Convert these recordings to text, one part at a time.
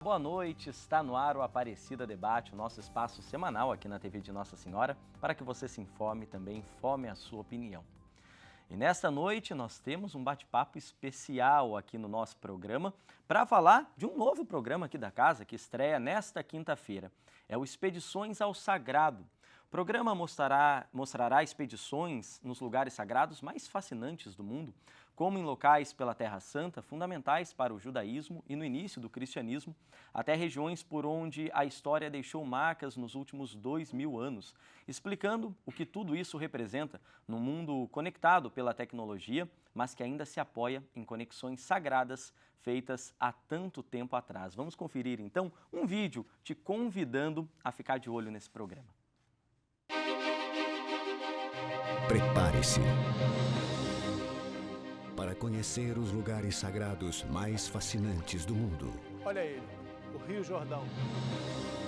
Boa noite, está no ar o Aparecida Debate, o nosso espaço semanal aqui na TV de Nossa Senhora, para que você se informe e também forme a sua opinião. E nesta noite nós temos um bate-papo especial aqui no nosso programa para falar de um novo programa aqui da casa que estreia nesta quinta-feira. É o Expedições ao Sagrado. O programa mostrará expedições nos lugares sagrados mais fascinantes do mundo, como em locais pela Terra Santa, fundamentais para o judaísmo e no início do cristianismo, até regiões por onde a história deixou marcas nos últimos 2000 anos, explicando o que tudo isso representa num mundo conectado pela tecnologia, mas que ainda se apoia em conexões sagradas feitas há tanto tempo atrás. Vamos conferir então um vídeo te convidando a ficar de olho nesse programa. Prepare-se para conhecer os lugares sagrados mais fascinantes do mundo. Olha ele, o Rio Jordão.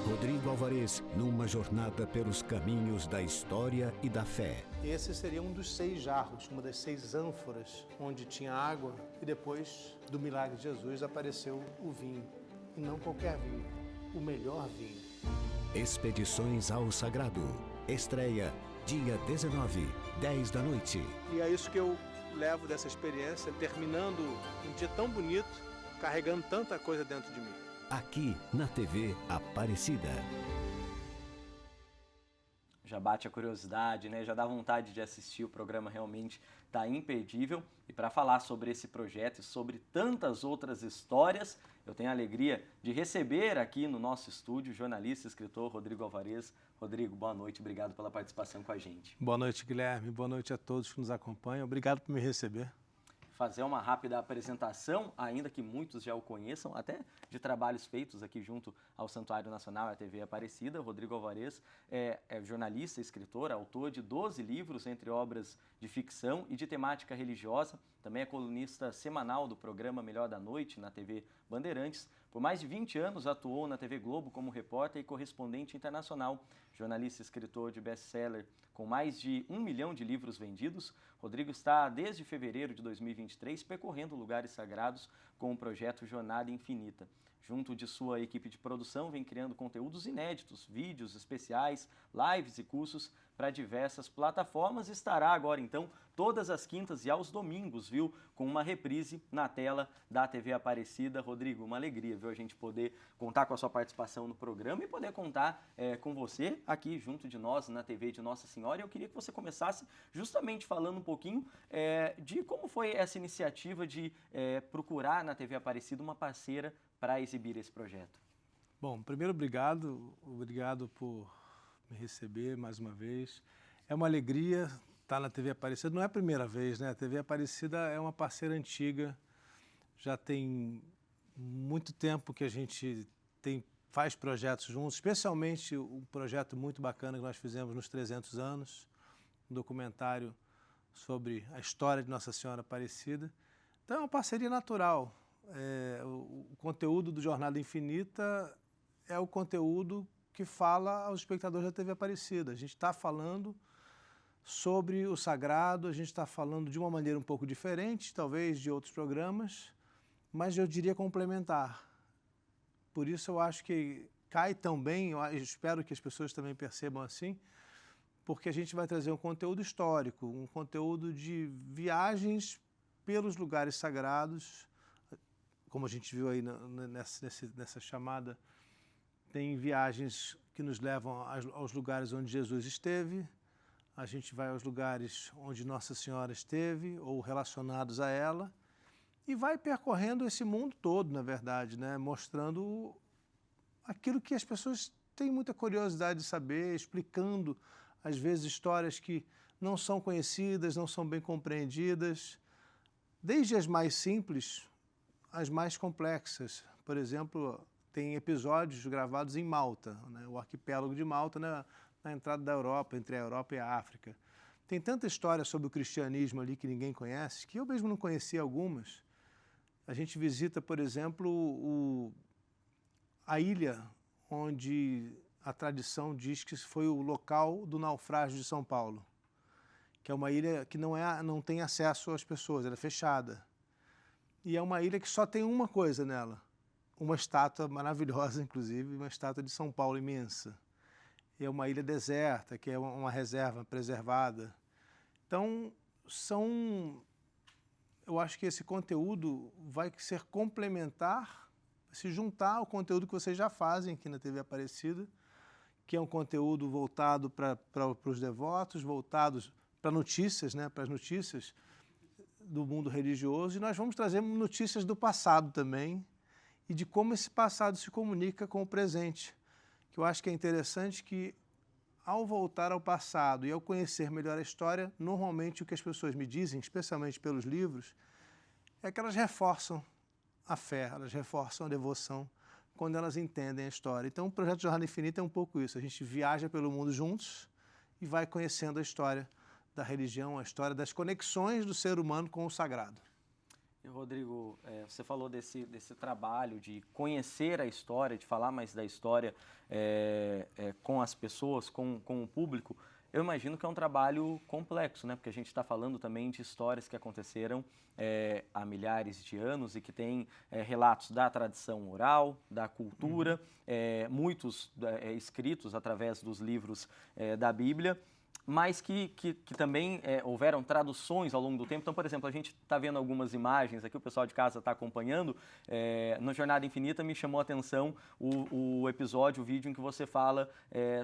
Rodrigo Alvarez, numa jornada pelos caminhos da história e da fé. Esse seria um dos 6 jarros, uma das 6 ânforas, onde tinha água e depois do milagre de Jesus apareceu o vinho. E não qualquer vinho, o melhor vinho. Expedições ao Sagrado. Estreia dia 19, 10 da noite. E é isso que eu levo dessa experiência, terminando um dia tão bonito, carregando tanta coisa dentro de mim. Aqui na TV Aparecida. Já bate a curiosidade, né? Já dá vontade de assistir, o programa realmente está imperdível. E para falar sobre esse projeto e sobre tantas outras histórias, eu tenho a alegria de receber aqui no nosso estúdio o jornalista e escritor Rodrigo Alvarez. Rodrigo, boa noite, obrigado pela participação com a gente. Boa noite, Guilherme, boa noite a todos que nos acompanham, obrigado por me receber. Fazer uma rápida apresentação, ainda que muitos já o conheçam, até de trabalhos feitos aqui junto ao Santuário Nacional e à TV Aparecida. Rodrigo Alvarez é jornalista, escritor, autor de 12 livros, entre obras de ficção e de temática religiosa. Também é colunista semanal do programa Melhor da Noite, na TV Bandeirantes. Por mais de 20 anos atuou na TV Globo como repórter e correspondente internacional. Jornalista e escritor de best-seller com mais de 1 milhão de livros vendidos, Rodrigo está desde fevereiro de 2023 percorrendo lugares sagrados com o projeto Jornada Infinita. Junto de sua equipe de produção, vem criando conteúdos inéditos, vídeos especiais, lives e cursos para diversas plataformas. Estará agora, então, todas as quintas e aos domingos, viu? Com uma reprise na tela da TV Aparecida. Rodrigo, uma alegria, viu? A gente poder contar com a sua participação no programa e poder contar com você aqui junto de nós na TV de Nossa Senhora. E eu queria que você começasse justamente falando um pouquinho de como foi essa iniciativa de procurar na TV Aparecida uma parceira para exibir esse projeto. Bom, primeiro obrigado por me receber mais uma vez. É uma alegria estar na TV Aparecida, não é a primeira vez, né? A TV Aparecida é uma parceira antiga, já tem muito tempo que a gente faz projetos juntos, especialmente um projeto muito bacana que nós fizemos nos 300 anos, um documentário sobre a história de Nossa Senhora Aparecida. Então é uma parceria natural. O conteúdo do Jornada Infinita é o conteúdo que fala aos espectadores da TV Aparecida. A gente está falando sobre o sagrado, a gente está falando de uma maneira um pouco diferente, talvez de outros programas, mas eu diria complementar. Por isso eu acho que cai tão bem, eu espero que as pessoas também percebam assim, porque a gente vai trazer um conteúdo histórico, um conteúdo de viagens pelos lugares sagrados. Como a gente viu aí nessa chamada, tem viagens que nos levam aos lugares onde Jesus esteve, a gente vai aos lugares onde Nossa Senhora esteve, ou relacionados a ela, e vai percorrendo esse mundo todo, na verdade, né? Mostrando aquilo que as pessoas têm muita curiosidade de saber, explicando, às vezes, histórias que não são conhecidas, não são bem compreendidas, desde as mais simples as mais complexas. Por exemplo, tem episódios gravados em Malta, né? O arquipélago de Malta, na entrada da Europa, entre a Europa e a África. Tem tanta história sobre o cristianismo ali que ninguém conhece, que eu mesmo não conhecia algumas. A gente visita, por exemplo, a ilha onde a tradição diz que foi o local do naufrágio de São Paulo, que é uma ilha que não tem acesso às pessoas, ela é fechada. E é uma ilha que só tem uma coisa nela, uma estátua maravilhosa, inclusive, uma estátua de São Paulo imensa. É uma ilha deserta, que é uma reserva preservada. Então, eu acho que esse conteúdo vai ser complementar, se juntar ao conteúdo que vocês já fazem aqui na TV Aparecida, que é um conteúdo voltado para os devotos, voltados para notícias, né, para as notícias do mundo religioso, e nós vamos trazer notícias do passado também, e de como esse passado se comunica com o presente. Que eu acho que é interessante que, ao voltar ao passado e ao conhecer melhor a história, normalmente o que as pessoas me dizem, especialmente pelos livros, é que elas reforçam a fé, elas reforçam a devoção quando elas entendem a história. Então, o Projeto Jornada Infinita é um pouco isso. A gente viaja pelo mundo juntos e vai conhecendo a história da religião, a história das conexões do ser humano com o sagrado. E, Rodrigo, você falou desse trabalho de conhecer a história, de falar mais da história com as pessoas, com o público. Eu imagino que é um trabalho complexo, né? Porque a gente está falando também de histórias que aconteceram há milhares de anos e que têm relatos da tradição oral, da cultura, muitos escritos através dos livros da Bíblia, mas que também houveram traduções ao longo do tempo. Então, por exemplo, a gente está vendo algumas imagens aqui, o pessoal de casa está acompanhando. No Jornada Infinita me chamou a atenção o episódio, o vídeo em que você fala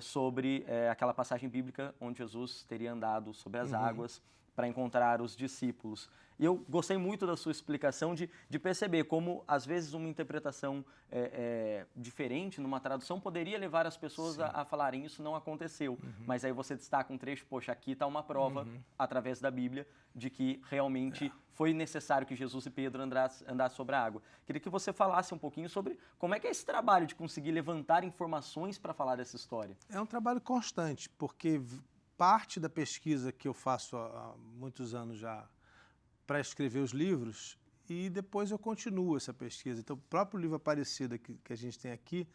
sobre aquela passagem bíblica onde Jesus teria andado sobre as águas para encontrar os discípulos. E eu gostei muito da sua explicação de perceber como, às vezes, uma interpretação diferente numa tradução poderia levar as pessoas a falarem isso não aconteceu. Mas aí você destaca um trecho, poxa, aqui está uma prova, através da Bíblia, de que realmente foi necessário que Jesus e Pedro andassem sobre a água. Queria que você falasse um pouquinho sobre como é que é esse trabalho de conseguir levantar informações para falar dessa história. É um trabalho constante, porque parte da pesquisa que eu faço há muitos anos já para escrever os livros, e depois eu continuo essa pesquisa. Então, o próprio livro Aparecida que a gente tem aqui,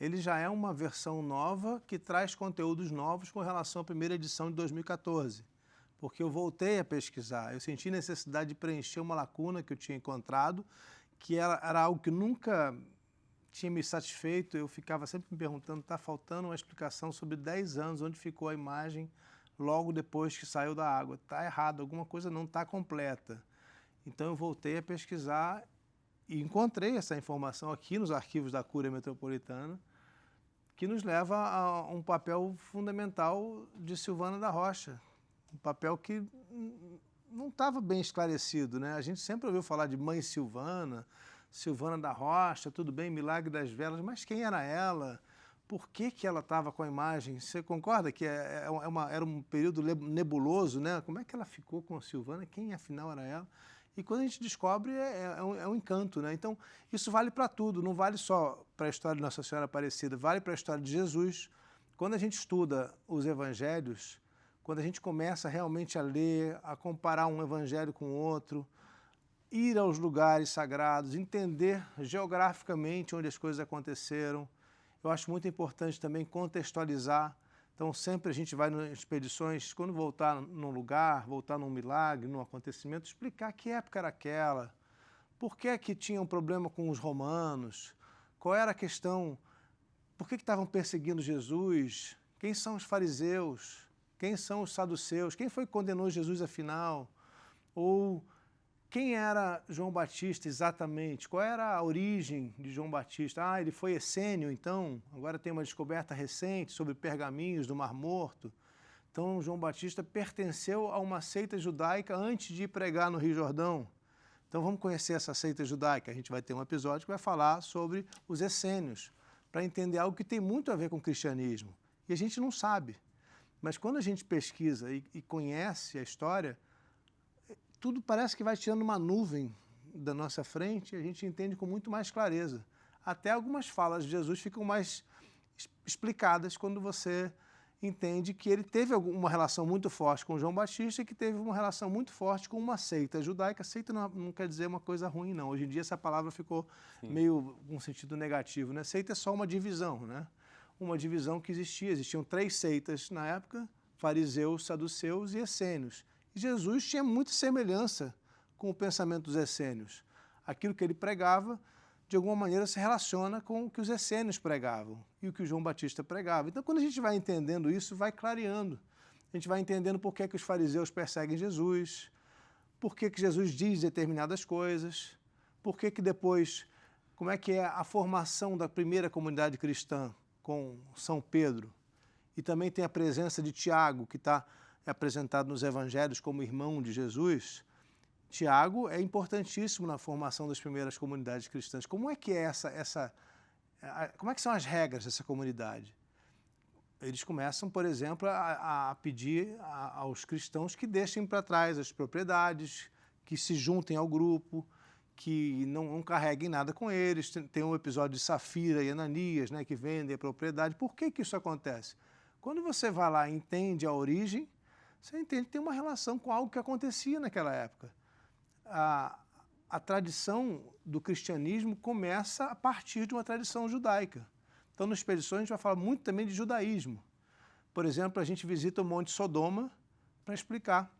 ele já é uma versão nova que traz conteúdos novos com relação à primeira edição de 2014, porque eu voltei a pesquisar, eu senti necessidade de preencher uma lacuna que eu tinha encontrado, que era algo que nunca tinha me satisfeito. Eu ficava sempre me perguntando, está faltando uma explicação sobre 10 anos, onde ficou a imagem logo depois que saiu da água. Está errado, alguma coisa não está completa. Então eu voltei a pesquisar e encontrei essa informação aqui nos arquivos da Cúria Metropolitana, que nos leva a um papel fundamental de Silvana da Rocha, um papel que não estava bem esclarecido, né? A gente sempre ouviu falar de Mãe Silvana, Silvana da Rocha, tudo bem, Milagre das Velas, mas quem era ela? Por que ela estava com a imagem? Você concorda que era um período nebuloso, né? Como é que ela ficou com a Silvana? Quem afinal era ela? E quando a gente descobre, é um encanto, né? Então, isso vale para tudo, não vale só para a história de Nossa Senhora Aparecida, vale para a história de Jesus. Quando a gente estuda os evangelhos, quando a gente começa realmente a ler, a comparar um evangelho com o outro, ir aos lugares sagrados, entender geograficamente onde as coisas aconteceram. Eu acho muito importante também contextualizar. Então, sempre a gente vai em expedições, quando voltar num lugar, voltar num milagre, num acontecimento, explicar que época era aquela, por que tinha um problema com os romanos, qual era a questão, por que estavam perseguindo Jesus, quem são os fariseus, quem são os saduceus, quem foi que condenou Jesus afinal, ou quem era João Batista exatamente? Qual era a origem de João Batista? Ah, ele foi essênio, então. Agora tem uma descoberta recente sobre pergaminhos do Mar Morto. Então, João Batista pertenceu a uma seita judaica antes de pregar no Rio Jordão. Então, vamos conhecer essa seita judaica. A gente vai ter um episódio que vai falar sobre os essênios, para entender algo que tem muito a ver com o cristianismo. E a gente não sabe. Mas quando a gente pesquisa e conhece a história, tudo parece que vai tirando uma nuvem da nossa frente e a gente entende com muito mais clareza. Até algumas falas de Jesus ficam mais explicadas quando você entende que ele teve uma relação muito forte com João Batista e que teve uma relação muito forte com uma seita judaica. Seita não quer dizer uma coisa ruim, não. Hoje em dia essa palavra ficou meio com um sentido negativo, né? Seita é só uma divisão, né? Uma divisão que existia. Existiam 3 seitas na época, fariseus, saduceus e essênios. Jesus tinha muita semelhança com o pensamento dos essênios. Aquilo que ele pregava de alguma maneira se relaciona com o que os essênios pregavam e o que o João Batista pregava. Então, quando a gente vai entendendo isso, vai clareando. A gente vai entendendo por que os fariseus perseguem Jesus, por que Jesus diz determinadas coisas, por que depois, como é que é a formação da primeira comunidade cristã com São Pedro. E também tem a presença de Tiago, que está apresentado nos evangelhos como irmão de Jesus. Tiago é importantíssimo na formação das primeiras comunidades cristãs. Como é que é como é que são as regras dessa comunidade? Eles começam, por exemplo, a pedir aos cristãos que deixem para trás as propriedades, que se juntem ao grupo, que não carreguem nada com eles. Tem um episódio de Safira e Ananias, né, que vendem a propriedade. Por que isso acontece? Quando você vai lá e entende a origem, você entende que tem uma relação com algo que acontecia naquela época. A tradição do cristianismo começa a partir de uma tradição judaica. Então, nas expedições, a gente vai falar muito também de judaísmo. Por exemplo, a gente visita o Monte Sodoma para explicar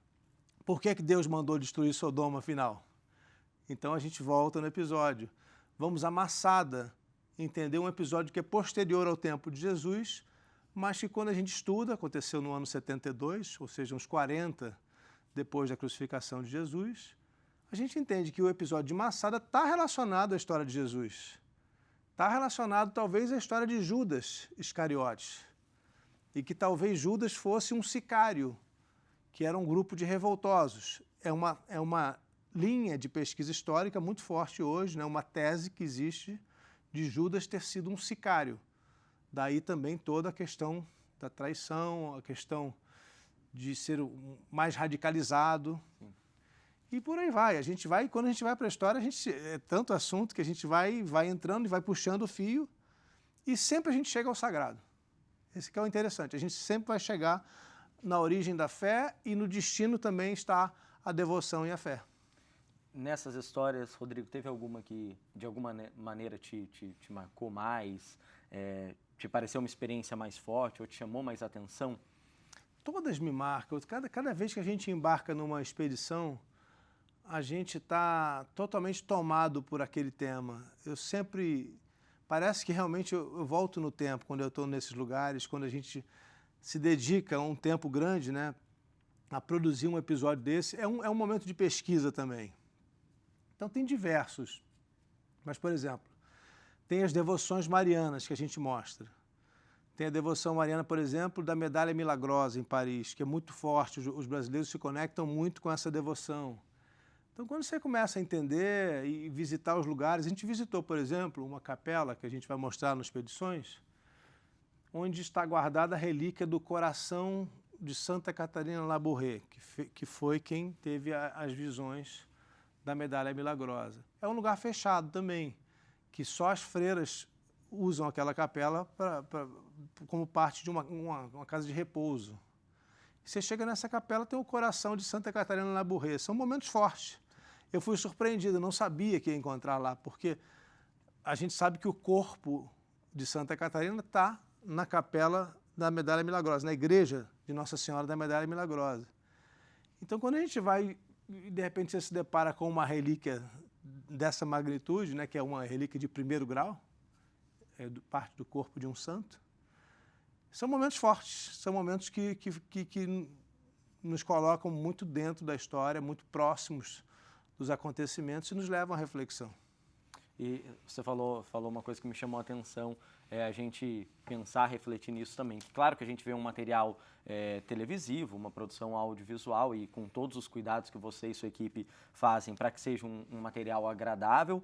por que Deus mandou destruir Sodoma, afinal. Então, a gente volta no episódio. Vamos a Massada, entender um episódio que é posterior ao tempo de Jesus, mas que quando a gente estuda, aconteceu no ano 72, ou seja, uns 40 depois da crucificação de Jesus, a gente entende que o episódio de Massada está relacionado à história de Jesus. Está relacionado, talvez, à história de Judas Iscariotes. E que talvez Judas fosse um sicário, que era um grupo de revoltosos. É uma linha de pesquisa histórica muito forte hoje, né? Uma tese que existe de Judas ter sido um sicário. Daí também toda a questão da traição, a questão de ser mais radicalizado. E por aí vai. Quando a gente vai para a história, é tanto assunto que a gente vai entrando e vai puxando o fio e sempre a gente chega ao sagrado. Esse que é o interessante. A gente sempre vai chegar na origem da fé e no destino também está a devoção e a fé. Nessas histórias, Rodrigo, teve alguma que de alguma maneira te marcou mais, te pareceu uma experiência mais forte ou te chamou mais atenção? Todas me marcam. Cada vez que a gente embarca numa expedição, a gente está totalmente tomado por aquele tema. Parece que realmente eu volto no tempo, quando eu estou nesses lugares, quando a gente se dedica um tempo grande, né, a produzir um episódio desse. É um momento de pesquisa também. Então tem diversos. Mas, por exemplo, tem as devoções marianas que a gente mostra. Tem a devoção mariana, por exemplo, da Medalha Milagrosa em Paris, que é muito forte. Os brasileiros se conectam muito com essa devoção. Então, quando você começa a entender e visitar os lugares, a gente visitou, por exemplo, uma capela que a gente vai mostrar nas expedições, onde está guardada a relíquia do coração de Santa Catarina Labouré, que foi quem teve as visões da Medalha Milagrosa. É um lugar fechado também, que só as freiras usam aquela capela como parte de uma casa de repouso. Você chega nessa capela, tem o coração de Santa Catarina Labouré. São momentos fortes. Eu fui surpreendido, eu não sabia que ia encontrar lá, porque a gente sabe que o corpo de Santa Catarina está na capela da Medalha Milagrosa, na igreja de Nossa Senhora da Medalha Milagrosa. Então, quando a gente vai e, de repente, você se depara com uma relíquia dessa magnitude, né, que é uma relíquia de primeiro grau, parte do corpo de um santo, são momentos fortes, são momentos que nos colocam muito dentro da história, muito próximos dos acontecimentos e nos levam à reflexão. E você falou uma coisa que me chamou a atenção, a gente pensar, refletir nisso também. Claro que a gente vê um material televisivo, uma produção audiovisual e com todos os cuidados que você e sua equipe fazem para que seja um material agradável,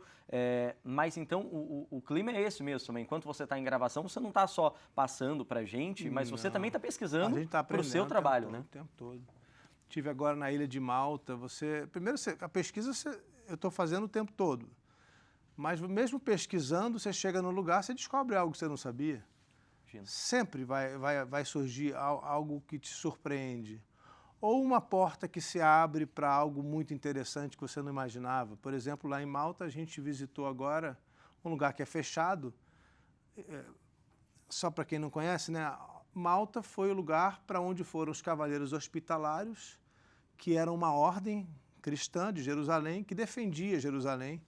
mas então o clima é esse mesmo também. Enquanto você está em gravação, você não está só passando para a gente, mas você também está pesquisando para o seu trabalho, né? O tempo todo. Estive agora na Ilha de Malta. A pesquisa eu estou fazendo o tempo todo. Mas mesmo pesquisando, você chega no lugar, você descobre algo que você não sabia. Imagina. Sempre vai surgir algo que te surpreende. Ou uma porta que se abre para algo muito interessante que você não imaginava. Por exemplo, lá em Malta, a gente visitou agora um lugar que é fechado. Só para quem não conhece, né? Malta foi o lugar para onde foram os cavaleiros hospitalários, que eram uma ordem cristã de Jerusalém, que defendia Jerusalém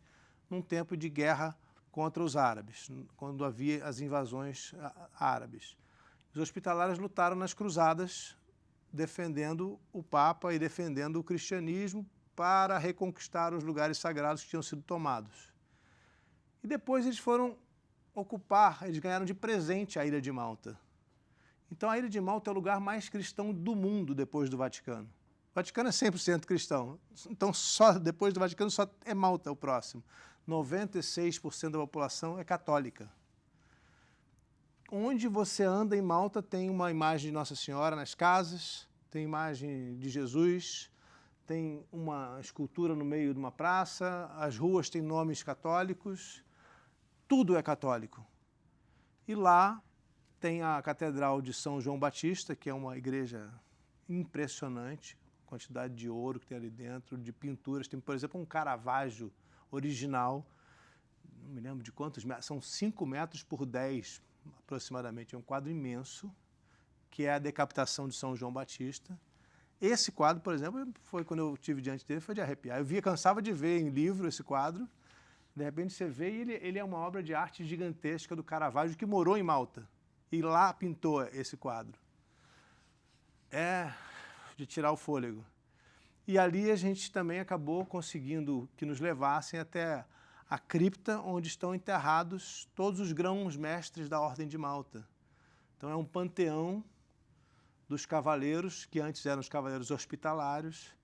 num tempo de guerra contra os árabes, quando havia as invasões árabes. Os hospitalários lutaram nas cruzadas, defendendo o Papa e defendendo o cristianismo para reconquistar os lugares sagrados que tinham sido tomados. E depois eles foram ocupar, eles ganharam de presente a Ilha de Malta. Então a Ilha de Malta é o lugar mais cristão do mundo depois do Vaticano. O Vaticano é 100% cristão, então só depois do Vaticano só é Malta o próximo. 96% da população é católica. Onde você anda em Malta tem uma imagem de Nossa Senhora nas casas, tem imagem de Jesus, tem uma escultura no meio de uma praça, as ruas têm nomes católicos, tudo é católico. E lá tem a Catedral de São João Batista, que é uma igreja impressionante, quantidade de ouro que tem ali dentro, de pinturas. Tem, por exemplo, um Caravaggio original, não me lembro de quantos metros, são 5 metros por 10 aproximadamente. É um quadro imenso, que é a decapitação de São João Batista. Esse quadro, por exemplo, foi quando eu estive diante dele, foi de arrepiar. Eu cansava de ver em livro esse quadro, de repente você vê e ele é uma obra de arte gigantesca do Caravaggio, que morou em Malta, e lá pintou esse quadro. É de tirar o fôlego. E ali a gente também acabou conseguindo que nos levassem até a cripta onde estão enterrados todos os grãos-mestres da Ordem de Malta. Então é um panteão dos cavaleiros, que antes eram os cavaleiros hospitalários,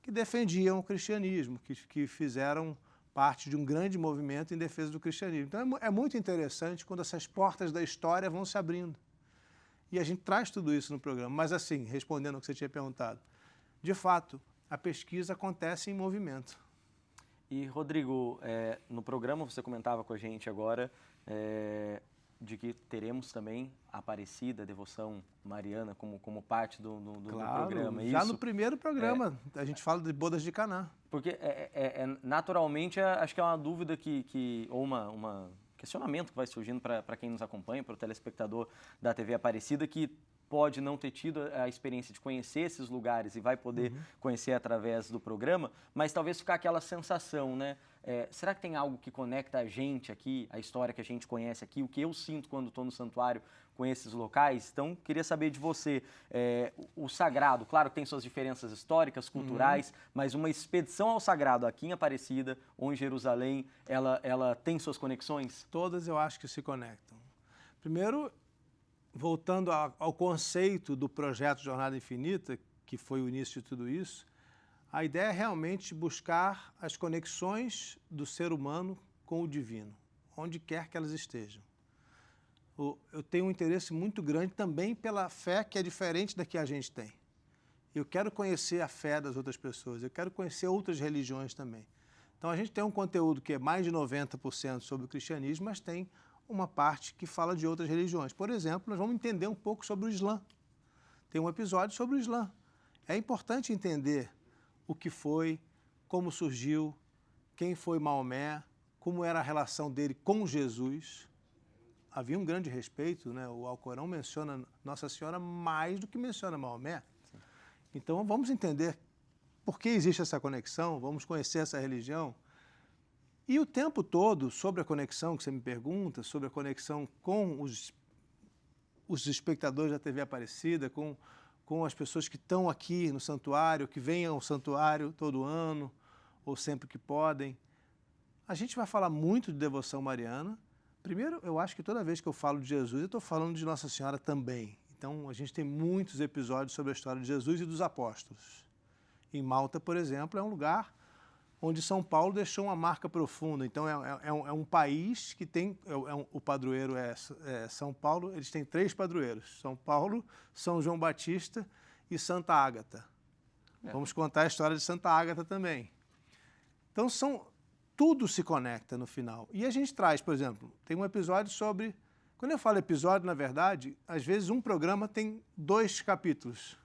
que defendiam o cristianismo, que fizeram parte de um grande movimento em defesa do cristianismo. Então é muito interessante quando essas portas da história vão se abrindo. E a gente traz tudo isso no programa. Mas assim, respondendo ao que você tinha perguntado, de fato, a pesquisa acontece em movimento. E, Rodrigo, no programa você comentava com a gente agora de que teremos também a Aparecida, a devoção mariana, como parte do programa. Já no primeiro programa, a gente fala de bodas de Caná. Porque, naturalmente, acho que é uma dúvida ou uma questionamento que vai surgindo para quem nos acompanha, para o telespectador da TV Aparecida, que pode não ter tido a experiência de conhecer esses lugares e vai poder conhecer através do programa, mas talvez ficar aquela sensação, né? Será que tem algo que conecta a gente aqui, a história que a gente conhece aqui, o que eu sinto quando estou no santuário com esses locais? Então, queria saber de você, o sagrado, claro que tem suas diferenças históricas, culturais, mas uma expedição ao sagrado aqui em Aparecida ou em Jerusalém, ela tem suas conexões? Todas eu acho que se conectam. Primeiro, voltando ao conceito do projeto Jornada Infinita, que foi o início de tudo isso, a ideia é realmente buscar as conexões do ser humano com o divino, onde quer que elas estejam. Eu tenho um interesse muito grande também pela fé que é diferente da que a gente tem. Eu quero conhecer a fé das outras pessoas, eu quero conhecer outras religiões também. Então a gente tem um conteúdo que é mais de 90% sobre o cristianismo, mas tem uma parte que fala de outras religiões. Por exemplo, nós vamos entender um pouco sobre o Islã. Tem um episódio sobre o Islã. É importante entender o que foi, como surgiu, quem foi Maomé, como era a relação dele com Jesus. Havia um grande respeito, né? O Alcorão menciona Nossa Senhora mais do que menciona Maomé. Então vamos entender por que existe essa conexão, vamos conhecer essa religião. E o tempo todo, sobre a conexão que você me pergunta, sobre a conexão com os espectadores da TV Aparecida, com as pessoas que estão aqui no santuário, que vêm ao santuário todo ano, ou sempre que podem, a gente vai falar muito de devoção mariana. Primeiro, eu acho que toda vez que eu falo de Jesus, eu estou falando de Nossa Senhora também. Então, a gente tem muitos episódios sobre a história de Jesus e dos apóstolos. Em Malta, por exemplo, é um lugar onde São Paulo deixou uma marca profunda. Então, é um país que tem... o padroeiro é São Paulo, eles têm 3 padroeiros. São Paulo, São João Batista e Santa Ágata. Vamos contar a história de Santa Ágata também. Então, tudo se conecta no final. E a gente traz, por exemplo, tem um episódio sobre... Quando eu falo episódio, na verdade, às vezes um programa tem 2 capítulos.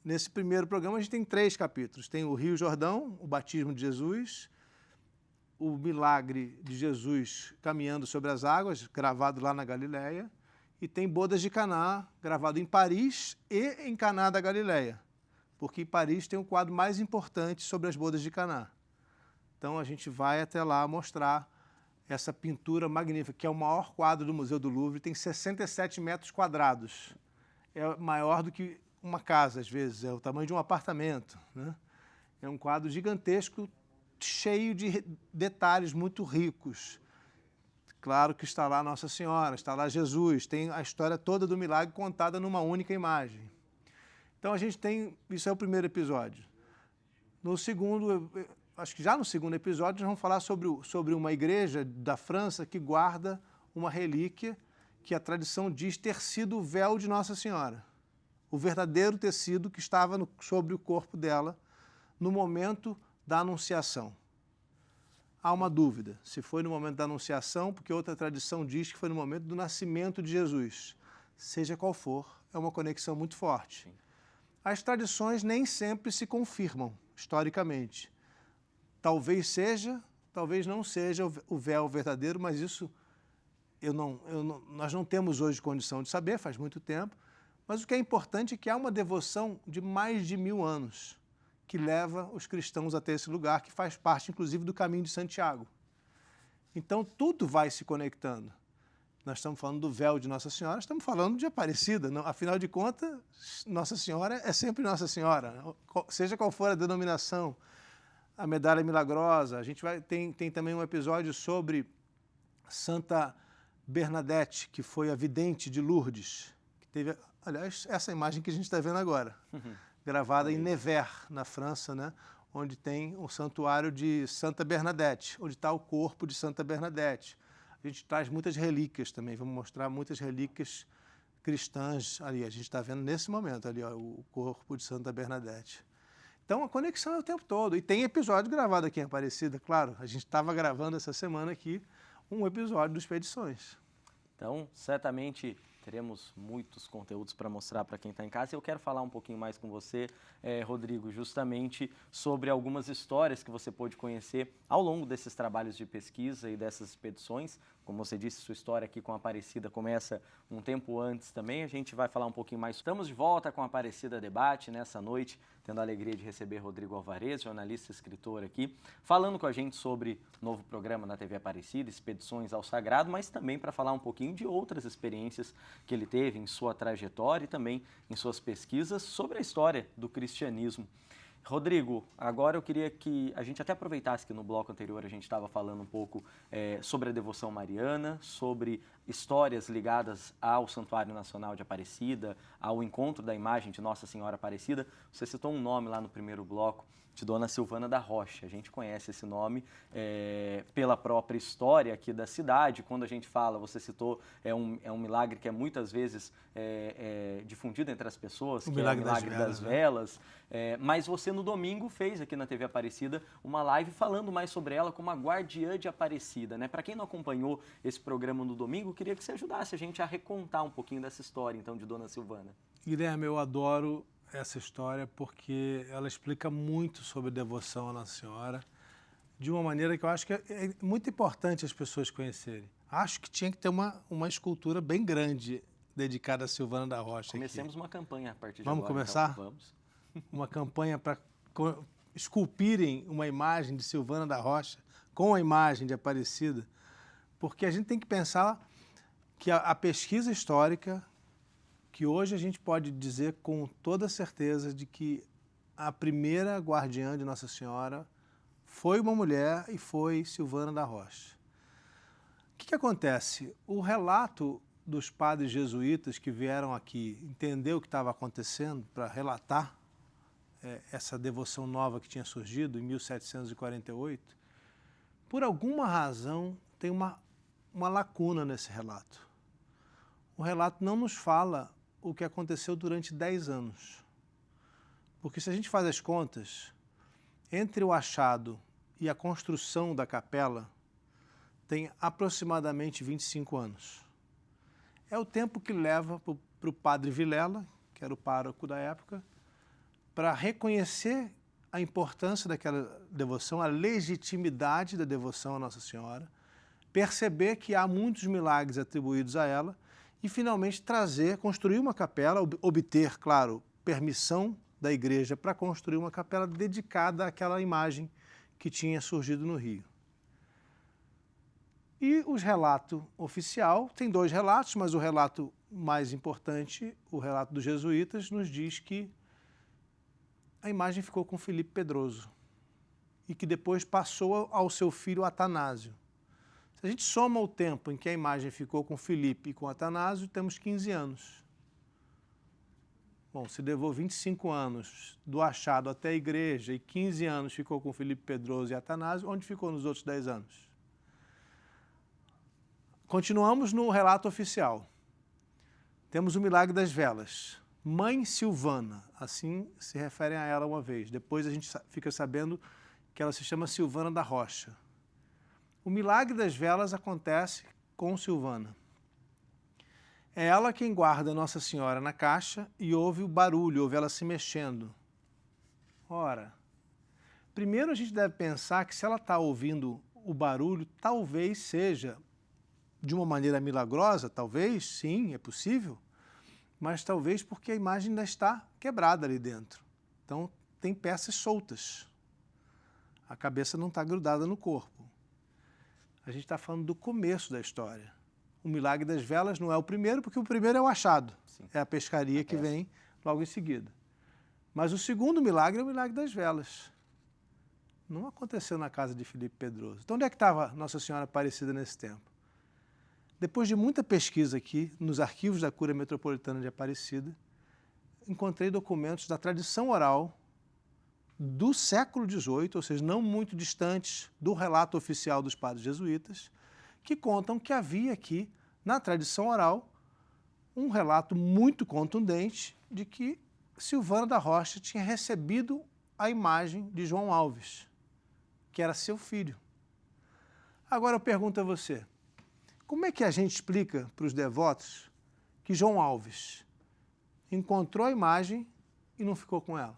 Nesse primeiro programa, a gente tem 3 capítulos. Tem o Rio Jordão, o batismo de Jesus, o milagre de Jesus caminhando sobre as águas, gravado lá na Galileia, e tem Bodas de Caná, gravado em Paris e em Caná da Galileia, porque em Paris tem um quadro mais importante sobre as Bodas de Caná. Então, a gente vai até lá mostrar essa pintura magnífica, que é o maior quadro do Museu do Louvre, tem 67 metros quadrados. É maior do que uma casa, às vezes, é o tamanho de um apartamento, né? É um quadro gigantesco, cheio de detalhes muito ricos. Claro que está lá Nossa Senhora, está lá Jesus, tem a história toda do milagre contada numa única imagem. Então a gente tem, isso é o primeiro episódio. No segundo, acho que já no segundo episódio, nós vamos falar sobre uma igreja da França que guarda uma relíquia que a tradição diz ter sido o véu de Nossa Senhora. O verdadeiro tecido que estava sobre o corpo dela no momento da Anunciação. Há uma dúvida se foi no momento da Anunciação, porque outra tradição diz que foi no momento do nascimento de Jesus. Seja qual for, é uma conexão muito forte. Sim. As tradições nem sempre se confirmam, historicamente. Talvez seja, talvez não seja o véu verdadeiro, mas isso nós não temos hoje condição de saber, faz muito tempo. Mas o que é importante é que há uma devoção de mais de 1000 anos que leva os cristãos até esse lugar, que faz parte, inclusive, do caminho de Santiago. Então, tudo vai se conectando. Nós estamos falando do véu de Nossa Senhora, estamos falando de Aparecida. Não, afinal de contas, Nossa Senhora é sempre Nossa Senhora, seja qual for a denominação. A medalha milagrosa, a gente tem também um episódio sobre Santa Bernadette, que foi a vidente de Lourdes, que teve, aliás, essa imagem que a gente está vendo agora, gravada em Nevers, na França, né, onde tem o santuário de Santa Bernadette, onde está o corpo de Santa Bernadette. A gente traz muitas relíquias também, vamos mostrar muitas relíquias cristãs ali. A gente está vendo nesse momento ali, ó, o corpo de Santa Bernadette. Então a conexão é o tempo todo. E tem episódio gravado aqui em Aparecida, claro. A gente estava gravando essa semana aqui um episódio do Expedições. Então, certamente teremos muitos conteúdos para mostrar para quem está em casa. Eu quero falar um pouquinho mais com você, Rodrigo, justamente sobre algumas histórias que você pôde conhecer ao longo desses trabalhos de pesquisa e dessas expedições. Como você disse, sua história aqui com a Aparecida começa um tempo antes também. A gente vai falar um pouquinho mais. Estamos de volta com a Aparecida Debate nessa noite, tendo a alegria de receber Rodrigo Alvarez, jornalista e escritor aqui, falando com a gente sobre o novo programa na TV Aparecida, Expedições ao Sagrado, mas também para falar um pouquinho de outras experiências que ele teve em sua trajetória e também em suas pesquisas sobre a história do cristianismo. Rodrigo, agora eu queria que a gente até aproveitasse que no bloco anterior a gente estava falando um pouco sobre a devoção mariana, sobre histórias ligadas ao Santuário Nacional de Aparecida, ao encontro da imagem de Nossa Senhora Aparecida. Você citou um nome lá no primeiro bloco, de Dona Silvana da Rocha. A gente conhece esse nome pela própria história aqui da cidade. Quando a gente fala, você citou, é um milagre que é muitas vezes difundido entre as pessoas, que é o milagre das velas. Mas você no domingo fez aqui na TV Aparecida uma live falando mais sobre ela como a guardiã de Aparecida, né? Para quem não acompanhou esse programa no domingo, eu queria que você ajudasse a gente a recontar um pouquinho dessa história, então, de Dona Silvana. Guilherme, eu adoro essa história porque ela explica muito sobre devoção à Nossa Senhora de uma maneira que eu acho que é muito importante as pessoas conhecerem. Acho que tinha que ter uma escultura bem grande dedicada a Silvana da Rocha. Comecemos uma campanha a partir de Vamos agora. Começar? Então, vamos. Uma campanha para esculpirem uma imagem de Silvana da Rocha com a imagem de Aparecida, porque a gente tem que pensar que a pesquisa histórica, que hoje a gente pode dizer com toda certeza de que a primeira guardiã de Nossa Senhora foi uma mulher e foi Silvana da Rocha. O que acontece? O relato dos padres jesuítas que vieram aqui entender o que estava acontecendo para relatar essa devoção nova que tinha surgido em 1748, por alguma razão tem uma lacuna nesse relato. O relato não nos fala o que aconteceu durante 10 anos. Porque se a gente faz as contas, entre o achado e a construção da capela, tem aproximadamente 25 anos. É o tempo que leva para o padre Vilela, que era o pároco da época, para reconhecer a importância daquela devoção, a legitimidade da devoção à Nossa Senhora, perceber que há muitos milagres atribuídos a ela, e finalmente construir uma capela, obter, claro, permissão da igreja para construir uma capela dedicada àquela imagem que tinha surgido no Rio. E o relato oficial, tem 2 relatos, mas o relato mais importante, o relato dos jesuítas, nos diz que a imagem ficou com Felipe Pedroso e que depois passou ao seu filho Atanásio. Se a gente soma o tempo em que a imagem ficou com Felipe e com Atanásio, temos 15 anos. Bom, se levou 25 anos do achado até a igreja e 15 anos ficou com Felipe Pedroso e Atanásio, onde ficou nos outros 10 anos? Continuamos no relato oficial. Temos o milagre das velas. Mãe Silvana, assim se referem a ela uma vez. Depois a gente fica sabendo que ela se chama Silvana da Rocha. O milagre das velas acontece com Silvana. É ela quem guarda Nossa Senhora na caixa e ouve o barulho, ouve ela se mexendo. Ora, primeiro a gente deve pensar que se ela está ouvindo o barulho, talvez seja de uma maneira milagrosa, talvez, sim, é possível, mas talvez porque a imagem ainda está quebrada ali dentro. Então, tem peças soltas. A cabeça não está grudada no corpo. A gente está falando do começo da história. O milagre das velas não é o primeiro, porque o primeiro é o achado. Sim. É a pescaria que vem logo em seguida. Mas o segundo milagre é o milagre das velas. Não aconteceu na casa de Felipe Pedroso. Então, onde é que estava Nossa Senhora Aparecida nesse tempo? Depois de muita pesquisa aqui, nos arquivos da Cúria Metropolitana de Aparecida, encontrei documentos da tradição oral do século XVIII, ou seja, não muito distantes do relato oficial dos padres jesuítas, que contam que havia aqui, na tradição oral, um relato muito contundente de que Silvana da Rocha tinha recebido a imagem de João Alves, que era seu filho. Agora eu pergunto a você, como é que a gente explica para os devotos que João Alves encontrou a imagem e não ficou com ela?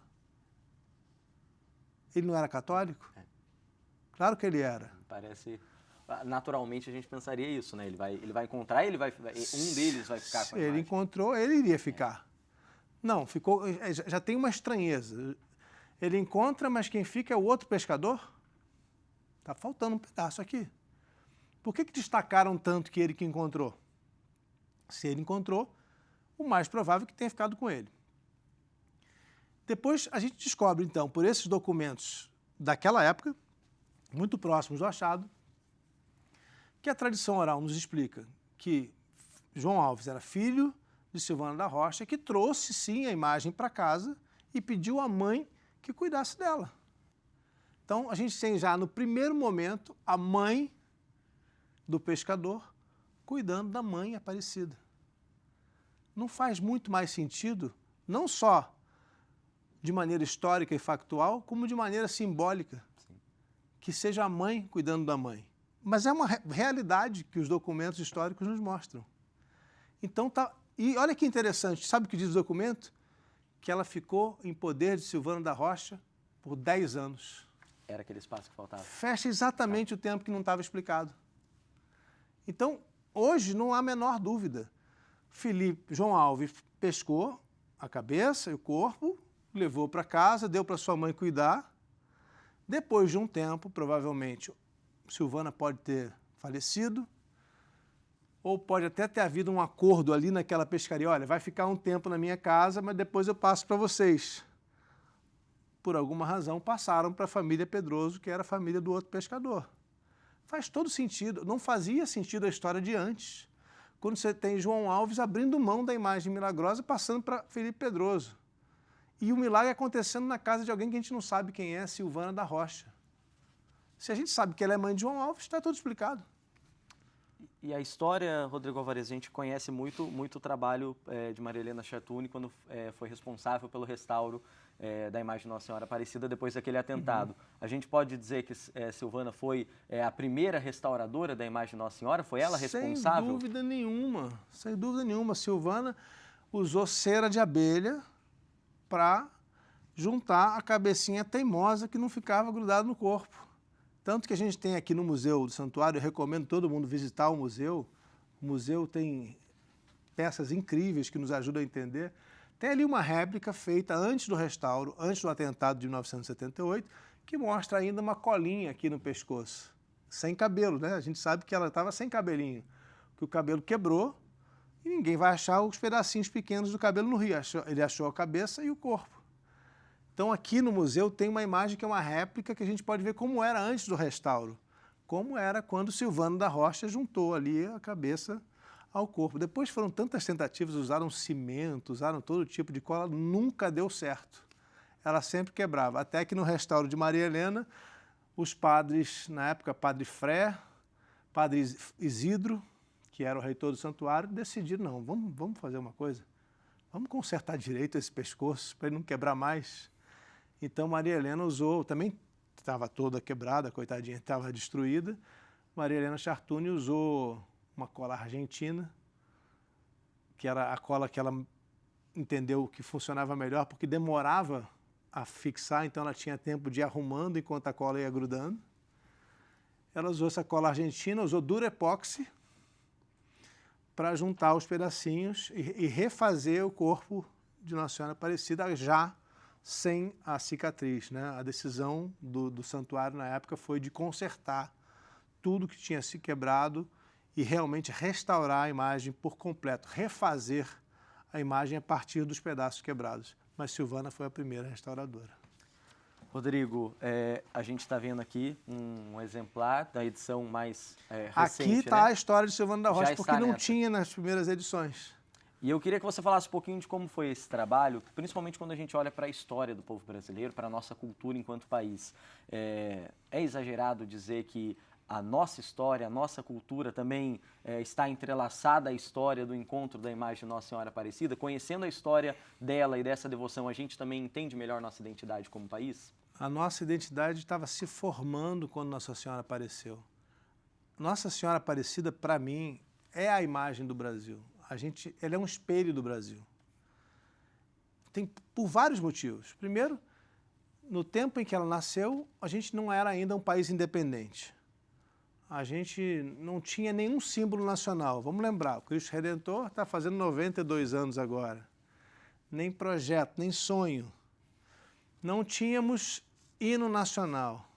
Ele não era católico? Claro que ele era. Parece... Naturalmente a gente pensaria isso, né? Ele vai encontrar, um deles vai ficar com a imagem. Se ele encontrou, ele iria ficar. Não, ficou, já tem uma estranheza. Ele encontra, mas quem fica é o outro pescador? Está faltando um pedaço aqui. Por que destacaram tanto que ele que encontrou? Se ele encontrou, o mais provável é que tenha ficado com ele. Depois a gente descobre, então, por esses documentos daquela época, muito próximos do achado, que a tradição oral nos explica que João Alves era filho de Silvana da Rocha, que trouxe, sim, a imagem para casa e pediu à mãe que cuidasse dela. Então, a gente tem já, no primeiro momento, a mãe do pescador cuidando da mãe Aparecida. Não faz muito mais sentido, não só de maneira histórica e factual, como de maneira simbólica, sim, que seja a mãe cuidando da mãe. Mas é uma realidade que os documentos históricos nos mostram. Então, e olha que interessante, sabe o que diz o documento? Que ela ficou em poder de Silvana da Rocha por 10 anos. Era aquele espaço que faltava. Fecha exatamente o tempo que não estava explicado. Então, hoje não há a menor dúvida. João Alves pescou a cabeça e o corpo, levou para casa, deu para sua mãe cuidar. Depois de um tempo, provavelmente, Silvana pode ter falecido, ou pode até ter havido um acordo ali naquela pescaria. Olha, vai ficar um tempo na minha casa, mas depois eu passo para vocês. Por alguma razão, passaram para a família Pedroso, que era a família do outro pescador. Faz todo sentido. Não fazia sentido a história de antes, quando você tem João Alves abrindo mão da imagem milagrosa, passando para Felipe Pedroso. E o milagre acontecendo na casa de alguém que a gente não sabe quem é, Silvana da Rocha. Se a gente sabe que ela é mãe de João Alves, está tudo explicado. E a história, Rodrigo Alvarez, a gente conhece muito o trabalho de Maria Helena Chartuni quando foi responsável pelo restauro da imagem de Nossa Senhora Aparecida depois daquele atentado. A gente pode dizer que Silvana foi a primeira restauradora da imagem de Nossa Senhora? Foi ela responsável? Sem dúvida nenhuma, sem dúvida nenhuma. Silvana usou cera de abelha para juntar a cabecinha teimosa que não ficava grudada no corpo. Tanto que a gente tem aqui no Museu do Santuário, eu recomendo todo mundo visitar o museu. O museu tem peças incríveis que nos ajudam a entender. Tem ali uma réplica feita antes do restauro, antes do atentado de 1978, que mostra ainda uma colinha aqui no pescoço. sem cabelo, né? A gente sabe que ela estava sem cabelinho, que o cabelo quebrou e ninguém vai achar os pedacinhos pequenos do cabelo no rio. Ele achou a cabeça e o corpo. Então aqui no museu tem uma imagem que é uma réplica que a gente pode ver como era antes do restauro, como era quando Silvano da Rocha juntou ali a cabeça ao corpo. Depois foram tantas tentativas, usaram cimento, usaram todo tipo de cola, nunca deu certo. Ela sempre quebrava, até que no restauro de Maria Helena, os padres, na época, Padre Fré, Padre Isidro, que era o reitor do santuário, decidiram, não, vamos fazer uma coisa, vamos consertar direito esse pescoço para ele não quebrar mais. Então Maria Helena usou, também estava toda quebrada, coitadinha, estava destruída, Maria Helena Chartuni usou uma cola argentina, que era a cola que ela entendeu que funcionava melhor, porque demorava a fixar, então ela tinha tempo de ir arrumando enquanto a cola ia grudando. Ela usou essa cola argentina, usou Durepoxi para juntar os pedacinhos e refazer o corpo de Nossa Senhora Aparecida já sem a cicatriz, né? A decisão do santuário na época foi de consertar tudo que tinha se quebrado e realmente restaurar a imagem por completo, refazer a imagem a partir dos pedaços quebrados. Mas Silvana foi a primeira restauradora. Rodrigo, a gente está vendo aqui um exemplar da edição mais recente. Aqui está, né, a história de Silvano da Rocha, Já porque não tinha nas primeiras edições. E eu queria que você falasse um pouquinho de como foi esse trabalho, principalmente quando a gente olha para a história do povo brasileiro, para a nossa cultura enquanto país. É exagerado dizer que a nossa história, a nossa cultura também está entrelaçada à história do encontro da imagem de Nossa Senhora Aparecida? Conhecendo a história dela e dessa devoção, a gente também entende melhor nossa identidade como país? A nossa identidade estava se formando quando Nossa Senhora apareceu. Nossa Senhora Aparecida, para mim, é a imagem do Brasil. Ela é um espelho do Brasil. Por vários motivos. Primeiro, no tempo em que ela nasceu, a gente não era ainda um país independente. A gente não tinha nenhum símbolo nacional. Vamos lembrar, o Cristo Redentor está fazendo 92 anos agora. Nem projeto, nem sonho. Não tínhamos hino nacional.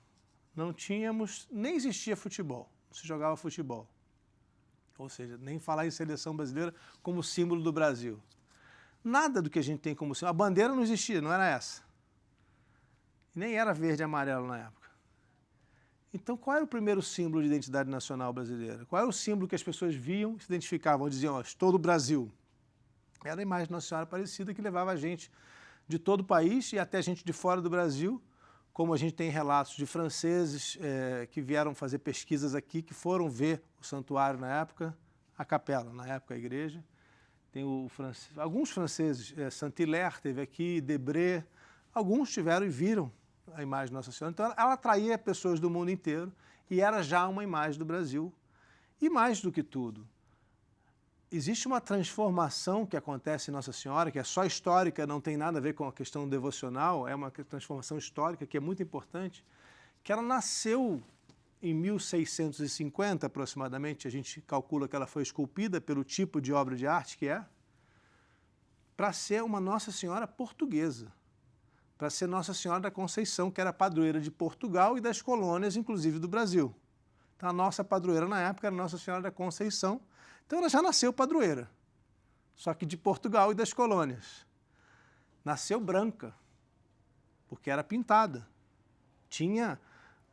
Nem existia futebol, não se jogava futebol. Ou seja, nem falar em seleção brasileira como símbolo do Brasil. Nada do que a gente tem como símbolo. A bandeira não existia, não era essa. Nem era verde e amarelo na época. Então, qual era o primeiro símbolo de identidade nacional brasileira? Qual era o símbolo que as pessoas viam, se identificavam, diziam, estou do Brasil? Era a imagem de Nossa Senhora Aparecida que levava a gente de todo o país e até gente de fora do Brasil, como a gente tem relatos de franceses que vieram fazer pesquisas aqui, que foram ver o santuário na época, a capela, na época a igreja. Tem alguns franceses, Saint-Hilaire teve aqui, Debré, alguns tiveram e viram a imagem de Nossa Senhora. Então ela atraía pessoas do mundo inteiro e era já uma imagem do Brasil. E mais do que tudo, existe uma transformação que acontece em Nossa Senhora, que é só histórica, não tem nada a ver com a questão devocional, é uma transformação histórica que é muito importante, que ela nasceu em 1650 aproximadamente, a gente calcula que ela foi esculpida pelo tipo de obra de arte que é, para ser uma Nossa Senhora portuguesa, para ser Nossa Senhora da Conceição, que era padroeira de Portugal e das colônias, inclusive do Brasil. Então a nossa padroeira na época era Nossa Senhora da Conceição. Então ela já nasceu padroeira, só que de Portugal e das colônias. Nasceu branca, porque era pintada.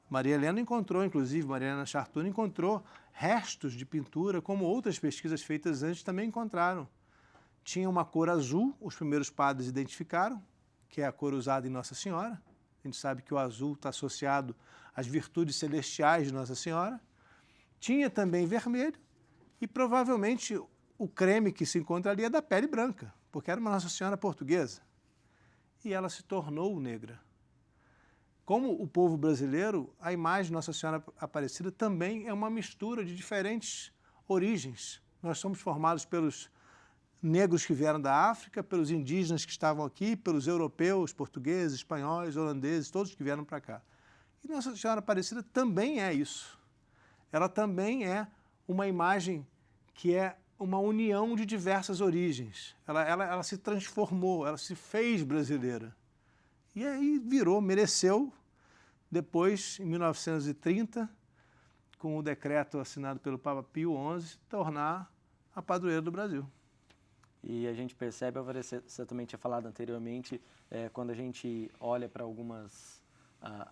Maria Helena encontrou, inclusive, Maria Helena Chartuni encontrou restos de pintura, como outras pesquisas feitas antes também encontraram. Tinha uma cor azul, os primeiros padres identificaram, que é a cor usada em Nossa Senhora. A gente sabe que o azul está associado às virtudes celestiais de Nossa Senhora. Tinha também vermelho, e provavelmente o creme que se encontra ali é da pele branca, porque era uma Nossa Senhora portuguesa. E ela se tornou negra. Como o povo brasileiro, a imagem de Nossa Senhora Aparecida também é uma mistura de diferentes origens. Nós somos formados pelos negros que vieram da África, pelos indígenas que estavam aqui, pelos europeus, portugueses, espanhóis, holandeses, todos que vieram para cá. E Nossa Senhora Aparecida também é isso. Ela também é uma imagem que é uma união de diversas origens. Ela se transformou, ela se fez brasileira. E aí mereceu, depois, em 1930, com o decreto assinado pelo Papa Pio XI, se tornar a padroeira do Brasil. E a gente percebe, você também tinha falado anteriormente, quando a gente olha para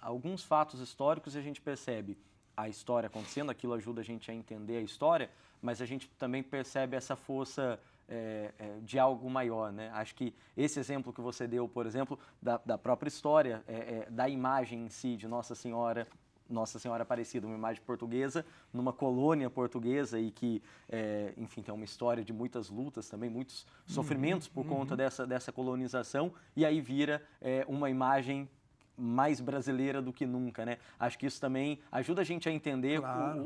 alguns fatos históricos, a gente percebe a história acontecendo, aquilo ajuda a gente a entender a história, mas a gente também percebe essa força de algo maior, né? Acho que esse exemplo que você deu, por exemplo, da própria história, da imagem em si de Nossa Senhora Aparecida, uma imagem portuguesa, numa colônia portuguesa e que, enfim, tem uma história de muitas lutas também, muitos sofrimentos por conta dessa colonização, e aí vira uma imagem mais brasileira do que nunca, né? Acho que isso também ajuda a gente a entender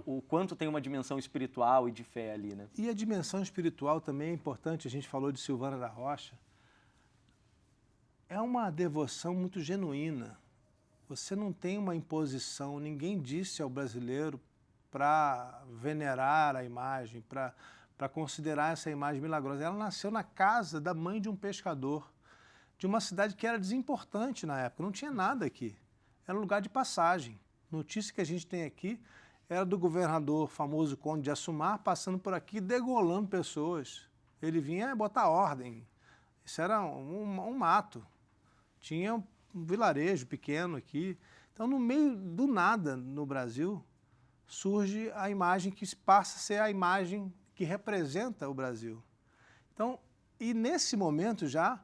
o quanto tem uma dimensão espiritual e de fé ali, né? E a dimensão espiritual também é importante, a gente falou de Silvana da Rocha, é uma devoção muito genuína. Você não tem uma imposição, ninguém disse ao brasileiro para venerar a imagem, para considerar essa imagem milagrosa. Ela nasceu na casa da mãe de um pescador, de uma cidade que era desimportante na época, não tinha nada aqui. Era um lugar de passagem. Notícia que a gente tem aqui era do governador famoso Conde de Assumar, passando por aqui, degolando pessoas. Ele vinha botar ordem. Isso era um mato. Tinha um vilarejo pequeno aqui. Então, no meio do nada no Brasil, surge a imagem que passa a ser a imagem que representa o Brasil. Então, e nesse momento já,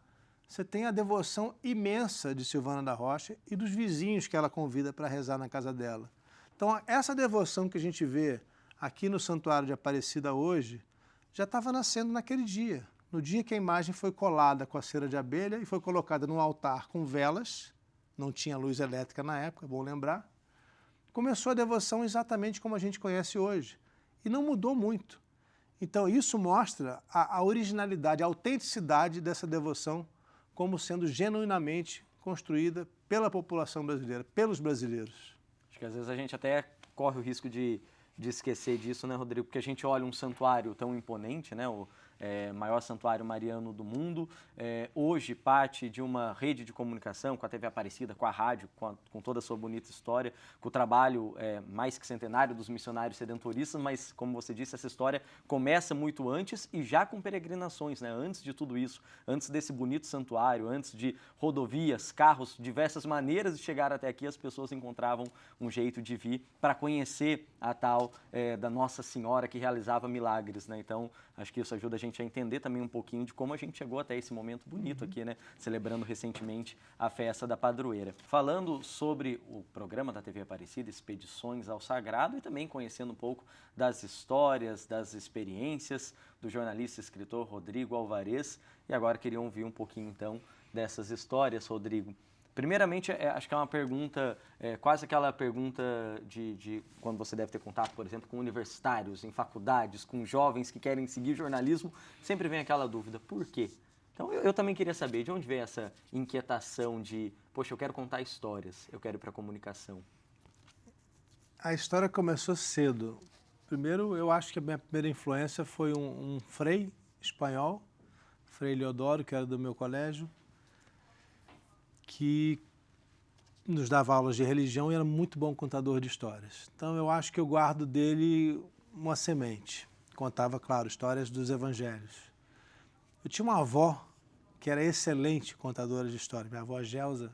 você tem a devoção imensa de Silvana da Rocha e dos vizinhos que ela convida para rezar na casa dela. Então, essa devoção que a gente vê aqui no Santuário de Aparecida hoje, já estava nascendo naquele dia. No dia que a imagem foi colada com a cera de abelha e foi colocada no altar com velas, não tinha luz elétrica na época, é bom lembrar, começou a devoção exatamente como a gente conhece hoje. E não mudou muito. Então, isso mostra a originalidade, a autenticidade dessa devoção como sendo genuinamente construída pela população brasileira, pelos brasileiros. Acho que às vezes a gente até corre o risco de esquecer disso, né, Rodrigo? Porque a gente olha um santuário tão imponente, né, o maior santuário mariano do mundo, hoje parte de uma rede de comunicação com a TV Aparecida, com a rádio, com toda a sua bonita história, com o trabalho mais que centenário dos missionários redentoristas, mas, como você disse, essa história começa muito antes e já com peregrinações, né? Antes de tudo isso, antes desse bonito santuário, antes de rodovias, carros, diversas maneiras de chegar até aqui, as pessoas encontravam um jeito de vir para conhecer a tal da Nossa Senhora que realizava milagres, né? Então, acho que isso ajuda a gente a entender também um pouquinho de como a gente chegou até esse momento bonito aqui, né? Celebrando recentemente a festa da padroeira. Falando sobre o programa da TV Aparecida, Expedições ao Sagrado, e também conhecendo um pouco das histórias, das experiências do jornalista e escritor Rodrigo Alvarez. E agora queria ouvir um pouquinho, então, dessas histórias, Rodrigo. Primeiramente, acho que é uma pergunta, quase aquela pergunta de quando você deve ter contato, por exemplo, com universitários, em faculdades, com jovens que querem seguir jornalismo, sempre vem aquela dúvida, por quê? Então, eu também queria saber de onde veio essa inquietação de, poxa, eu quero contar histórias, eu quero ir para a comunicação. A história começou cedo. Primeiro, eu acho que a minha primeira influência foi um frei espanhol, Frei Leodoro, que era do meu colégio, que nos dava aulas de religião e era muito bom contador de histórias. Então, eu acho que eu guardo dele uma semente. Contava, claro, histórias dos evangelhos. Eu tinha uma avó que era excelente contadora de histórias. Minha avó Gelsa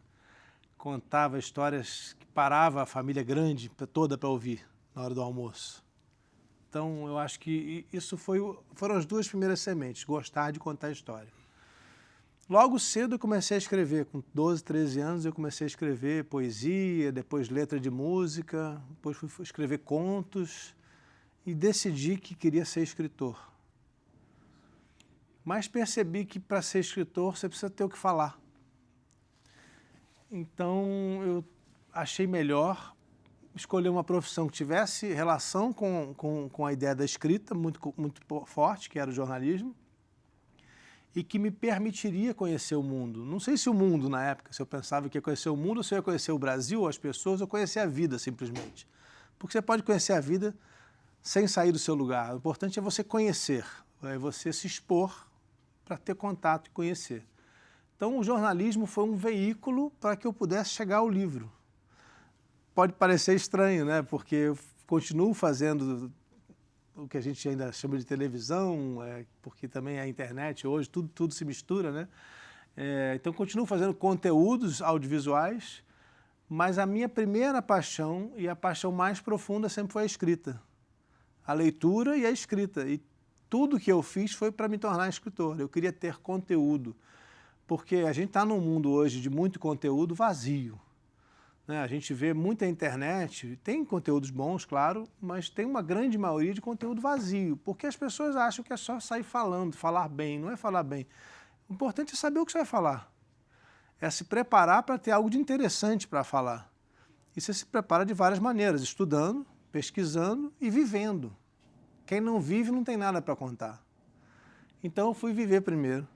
contava histórias que parava a família grande toda para ouvir na hora do almoço. Então, eu acho que isso foram as duas primeiras sementes, gostar de contar história. Logo cedo eu comecei a escrever, com 12, 13 anos eu comecei a escrever poesia, depois letra de música, depois fui escrever contos e decidi que queria ser escritor. Mas percebi que para ser escritor você precisa ter o que falar. Então eu achei melhor escolher uma profissão que tivesse relação com a ideia da escrita muito forte, que era o jornalismo, e que me permitiria conhecer o mundo. Não sei se o mundo, na época, se eu pensava que ia conhecer o mundo, ou se eu ia conhecer o Brasil, as pessoas, ou conhecer a vida, simplesmente. Porque você pode conhecer a vida sem sair do seu lugar. O importante é você conhecer, é você se expor para ter contato e conhecer. Então, o jornalismo foi um veículo para que eu pudesse chegar ao livro. Pode parecer estranho, né? Porque eu continuo fazendo o que a gente ainda chama de televisão, porque também a internet hoje, tudo se mistura, né? Então, continuo fazendo conteúdos audiovisuais, mas a minha primeira paixão e a paixão mais profunda sempre foi a escrita. A leitura e a escrita. E tudo que eu fiz foi para me tornar escritor. Eu queria ter conteúdo, porque a gente está num mundo hoje de muito conteúdo vazio. Né? A gente vê muita internet, tem conteúdos bons, claro, mas tem uma grande maioria de conteúdo vazio, porque as pessoas acham que é só sair falando, falar bem. Não é falar bem. O importante é saber o que você vai falar. É se preparar para ter algo de interessante para falar. E você se prepara de várias maneiras, estudando, pesquisando e vivendo. Quem não vive não tem nada para contar. Então eu fui viver primeiro,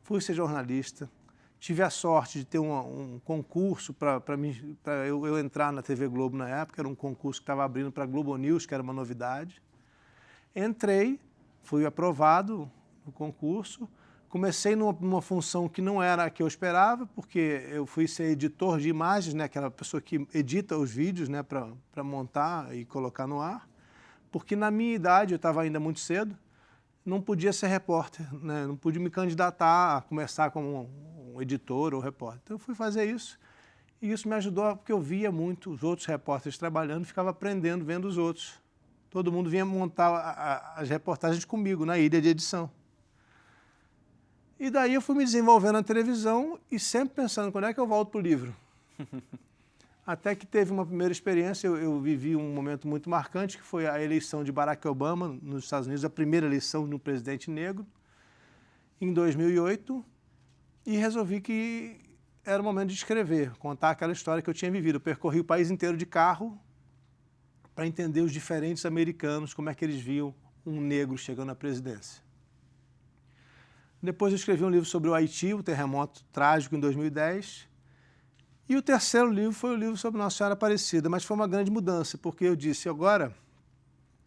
fui ser jornalista, tive a sorte de ter um concurso para eu entrar na TV Globo na época, era um concurso que estava abrindo para a Globo News, que era uma novidade. Entrei, fui aprovado no concurso, comecei numa função que não era a que eu esperava, porque eu fui ser editor de imagens, né, aquela pessoa que edita os vídeos, né, para montar e colocar no ar, porque na minha idade, eu estava ainda muito cedo, não podia ser repórter, né, não pude me candidatar a começar como um editor ou repórter. Então eu fui fazer isso, e isso me ajudou, porque eu via muito os outros repórteres trabalhando, ficava aprendendo, vendo os outros. Todo mundo vinha montar as reportagens comigo na ilha de edição. E daí eu fui me desenvolvendo na televisão e sempre pensando, quando é que eu volto para o livro? Até que teve uma primeira experiência, eu vivi um momento muito marcante, que foi a eleição de Barack Obama nos Estados Unidos, a primeira eleição de um presidente negro, em 2008, e resolvi que era o momento de escrever, contar aquela história que eu tinha vivido. Eu percorri o país inteiro de carro para entender os diferentes americanos, como é que eles viam um negro chegando à presidência. Depois eu escrevi um livro sobre o Haiti, o terremoto trágico em 2010. E o terceiro livro foi o livro sobre Nossa Senhora Aparecida, mas foi uma grande mudança, porque eu disse, agora,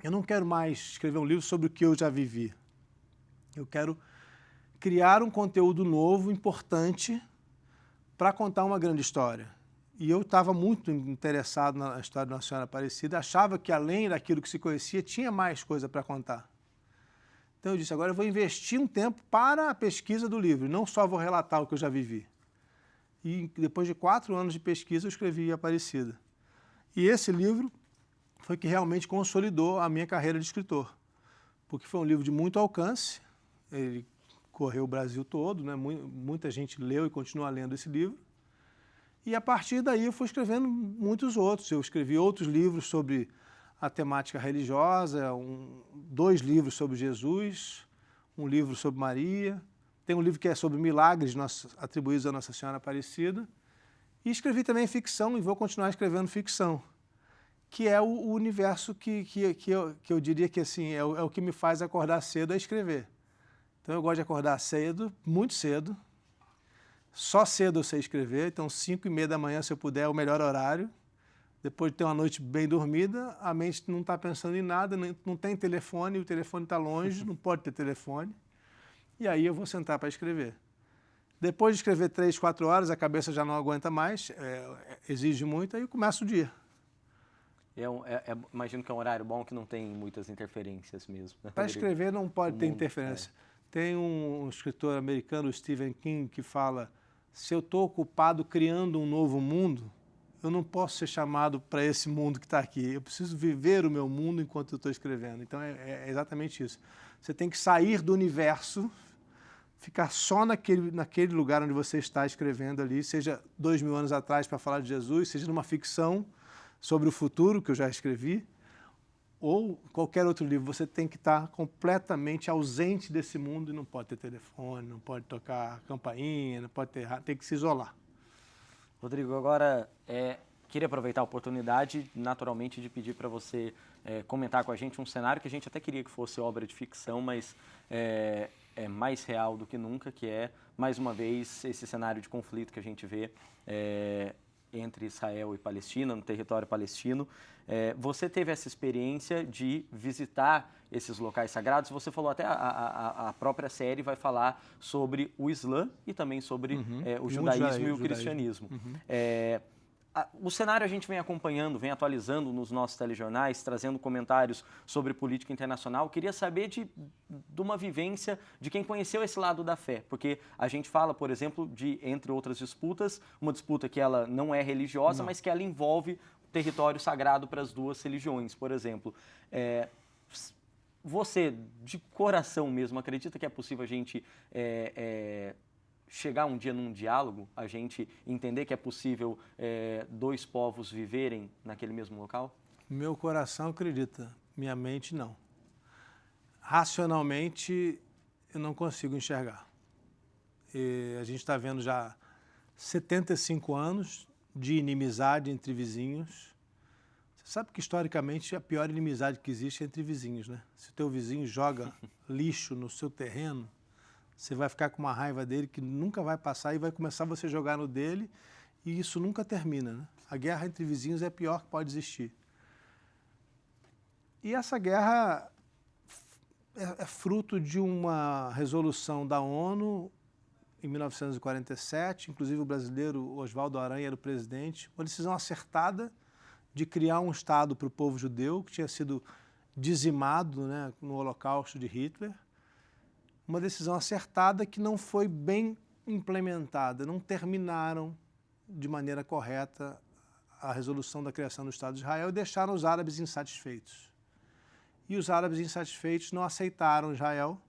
eu não quero mais escrever um livro sobre o que eu já vivi. Eu quero criar um conteúdo novo, importante, para contar uma grande história. E eu estava muito interessado na história de Nossa Senhora Aparecida, achava que além daquilo que se conhecia, tinha mais coisa para contar. Então eu disse, agora eu vou investir um tempo para a pesquisa do livro, não só vou relatar o que eu já vivi. E depois de 4 anos de pesquisa, eu escrevi Aparecida. E esse livro foi que realmente consolidou a minha carreira de escritor, porque foi um livro de muito alcance, ele correu o Brasil todo, né? Muita gente leu e continua lendo esse livro. E a partir daí eu fui escrevendo muitos outros. Eu escrevi outros livros sobre a temática religiosa, 2 livros sobre Jesus, um livro sobre Maria, tem um livro que é sobre milagres atribuídos a Nossa Senhora Aparecida, e escrevi também ficção e vou continuar escrevendo ficção, que é o universo que eu diria que assim, é o que me faz acordar cedo a escrever. Então eu gosto de acordar cedo, muito cedo, só cedo eu sei escrever, então 5h30 da manhã, se eu puder, é o melhor horário. Depois de ter uma noite bem dormida, a mente não está pensando em nada, não tem telefone, o telefone está longe, não pode ter telefone. E aí eu vou sentar para escrever. Depois de escrever 3, 4 horas, a cabeça já não aguenta mais, exige muito, aí começa o dia. Imagino que é um horário bom que não tem muitas interferências mesmo. Né, para escrever não pode ter interferência. Tem um escritor americano, Stephen King, que fala, se eu estou ocupado criando um novo mundo, eu não posso ser chamado para esse mundo que está aqui. Eu preciso viver o meu mundo enquanto eu estou escrevendo. Então, é exatamente isso. Você tem que sair do universo, ficar só naquele lugar onde você está escrevendo ali, seja 2000 anos atrás para falar de Jesus, seja numa ficção sobre o futuro, que eu já escrevi, ou qualquer outro livro. Você tem que estar completamente ausente desse mundo e não pode ter telefone, não pode tocar campainha, não pode ter... tem que se isolar. Rodrigo, agora queria aproveitar a oportunidade, naturalmente, de pedir para você comentar com a gente um cenário que a gente até queria que fosse obra de ficção, mas é mais real do que nunca, que é, mais uma vez, esse cenário de conflito que a gente vê entre Israel e Palestina, no território palestino. Você teve essa experiência de visitar esses locais sagrados. Você falou até a própria série vai falar sobre o Islã e também sobre o judaísmo e o cristianismo. O cenário a gente vem acompanhando, vem atualizando nos nossos telejornais, trazendo comentários sobre política internacional. Queria saber de uma vivência de quem conheceu esse lado da fé, porque a gente fala, por exemplo, de, entre outras disputas, uma disputa que ela não é religiosa, mas que ela envolve território sagrado para as duas religiões, por exemplo. Você, de coração mesmo, acredita que é possível a gente chegar um dia num diálogo, a gente entender que é possível dois povos viverem naquele mesmo local? Meu coração acredita, minha mente não. Racionalmente, eu não consigo enxergar. A gente está vendo já 75 anos de inimizade entre vizinhos. Você sabe que, historicamente, a pior inimizade que existe é entre vizinhos, né? Se o teu vizinho joga lixo no seu terreno, você vai ficar com uma raiva dele que nunca vai passar e vai começar você a jogar no dele e isso nunca termina, né? A guerra entre vizinhos é a pior que pode existir. E essa guerra é fruto de uma resolução da ONU em 1947, inclusive o brasileiro Oswaldo Aranha era o presidente, uma decisão acertada de criar um Estado para o povo judeu que tinha sido dizimado, né, no Holocausto de Hitler. Uma decisão acertada que não foi bem implementada, não terminaram de maneira correta a resolução da criação do Estado de Israel e deixaram os árabes insatisfeitos. E os árabes insatisfeitos não aceitaram Israel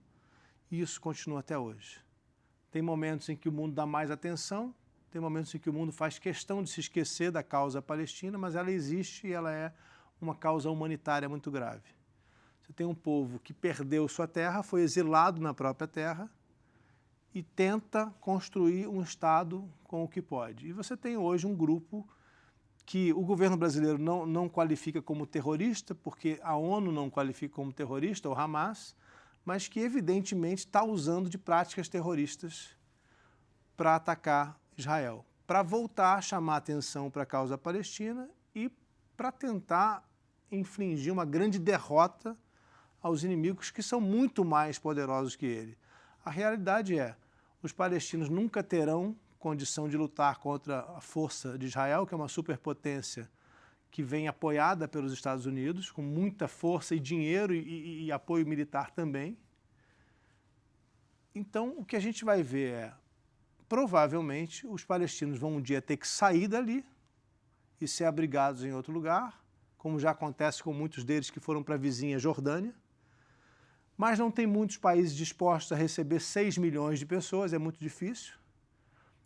e isso continua até hoje. Tem momentos em que o mundo dá mais atenção, tem momentos em que o mundo faz questão de se esquecer da causa palestina, mas ela existe e ela é uma causa humanitária muito grave. Você tem um povo que perdeu sua terra, foi exilado na própria terra e tenta construir um Estado com o que pode. E você tem hoje um grupo que o governo brasileiro não qualifica como terrorista, porque a ONU não qualifica como terrorista, o Hamas, mas que evidentemente está usando de práticas terroristas para atacar Israel, para voltar a chamar atenção para a causa palestina e para tentar infligir uma grande derrota aos inimigos que são muito mais poderosos que ele. A realidade é, os palestinos nunca terão condição de lutar contra a força de Israel, que é uma superpotência que vem apoiada pelos Estados Unidos, com muita força e dinheiro e apoio militar também. Então, o que a gente vai ver é, provavelmente, os palestinos vão um dia ter que sair dali e ser abrigados em outro lugar, como já acontece com muitos deles que foram para a vizinha Jordânia, mas não tem muitos países dispostos a receber 6 milhões de pessoas, é muito difícil.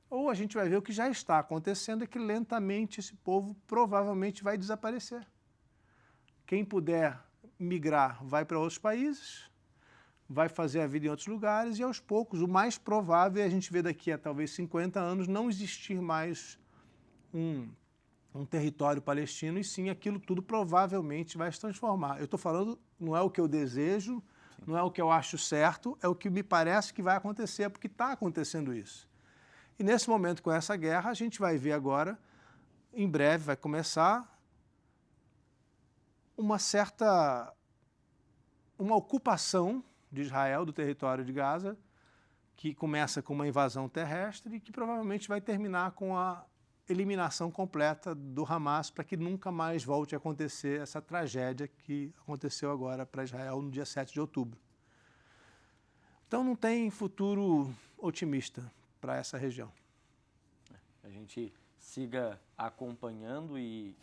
Ou a gente vai ver o que já está acontecendo, é que lentamente esse povo provavelmente vai desaparecer. Quem puder migrar vai para outros países, vai fazer a vida em outros lugares e aos poucos, o mais provável é a gente ver daqui a talvez 50 anos não existir mais um território palestino e sim aquilo tudo provavelmente vai se transformar. Eu estou falando, não é o que eu desejo, não é o que eu acho certo, é o que me parece que vai acontecer, porque está acontecendo isso. E nesse momento, com essa guerra, a gente vai ver agora, em breve vai começar uma ocupação de Israel, do território de Gaza, que começa com uma invasão terrestre e que provavelmente vai terminar com a eliminação completa do Hamas para que nunca mais volte a acontecer essa tragédia que aconteceu agora para Israel no dia 7 de outubro. Então não tem futuro otimista para essa região. A gente siga acompanhando e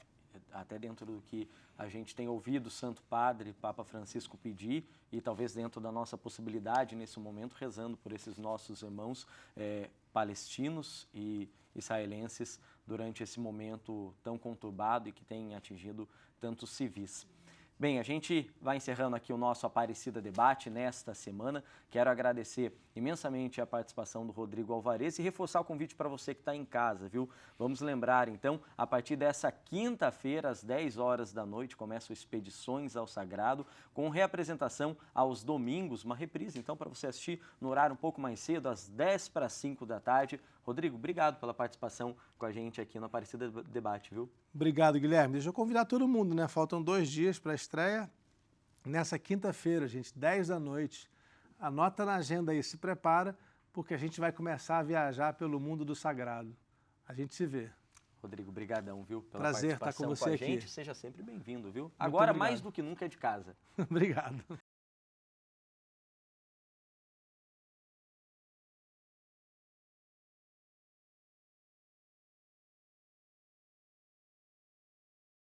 até dentro do que a gente tem ouvido o Santo Padre, Papa Francisco pedir e talvez dentro da nossa possibilidade nesse momento rezando por esses nossos irmãos palestinos e israelenses durante esse momento tão conturbado e que tem atingido tantos civis. Bem, a gente vai encerrando aqui o nosso Aparecida Debate nesta semana. Quero agradecer imensamente a participação do Rodrigo Alvarez e reforçar o convite para você que está em casa, viu? Vamos lembrar, então, a partir dessa quinta-feira, às 10 horas da noite, começam Expedições ao Sagrado, com reapresentação aos domingos, uma reprise, então, para você assistir no horário um pouco mais cedo, às 10 para 5 da tarde. Rodrigo, obrigado pela participação com a gente aqui no Aparecida Debate, viu? Obrigado, Guilherme. Deixa eu convidar todo mundo, né? Faltam 2 dias para a estreia. Nessa quinta-feira, gente, 10 da noite. Anota na agenda aí, se prepara, porque a gente vai começar a viajar pelo mundo do sagrado. A gente se vê. Rodrigo, brigadão, viu? Pela Prazer estar com participação você a aqui. gente. Seja sempre bem-vindo, viu? Agora, obrigado. mais do que nunca, é de casa. Obrigado.